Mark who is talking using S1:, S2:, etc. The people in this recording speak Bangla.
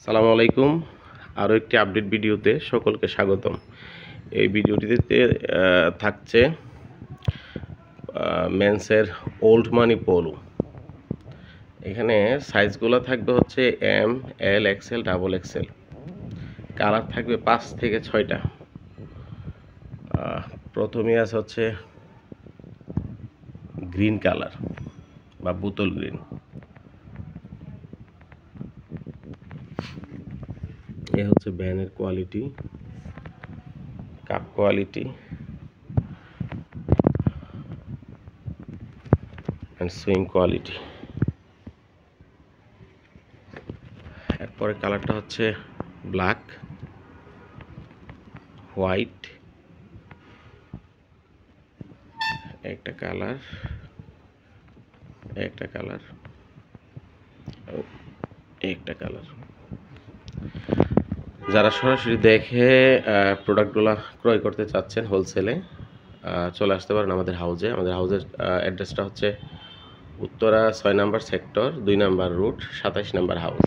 S1: সালামু আলাইকুম। আরও একটি আপডেট ভিডিওতে সকলকে স্বাগতম। এই ভিডিওটিতে থাকছে মেন্সের ওল্ড মানি পোলো। এখানে সাইজগুলো থাকবে হচ্ছে এম, এল, এক্সেল, ডাবল এক্সেল। কালার থাকবে 5 থেকে 6টা। প্রথমেই আছে হচ্ছে গ্রিন কালার বা বোতল গ্রিন। এ হচ্ছে ভ্যানের quality, cup quality and swing quality. এরপরে কালারটা হচ্ছে ব্ল্যাক, হোয়াইট, একটা কালার, একটা কালার, একটা কালার। যারা সরাসরি দেখে প্রোডাক্টগুলো ক্রয় করতে চাচ্ছেন হোলসেলে, চলে আসতে পারেন আমাদের হাউজে। আমাদের হাউজের অ্যাড্রেসটা হচ্ছে উত্তরা 6 নম্বর সেক্টর, 2 নম্বর রুট, 27 নম্বর হাউস।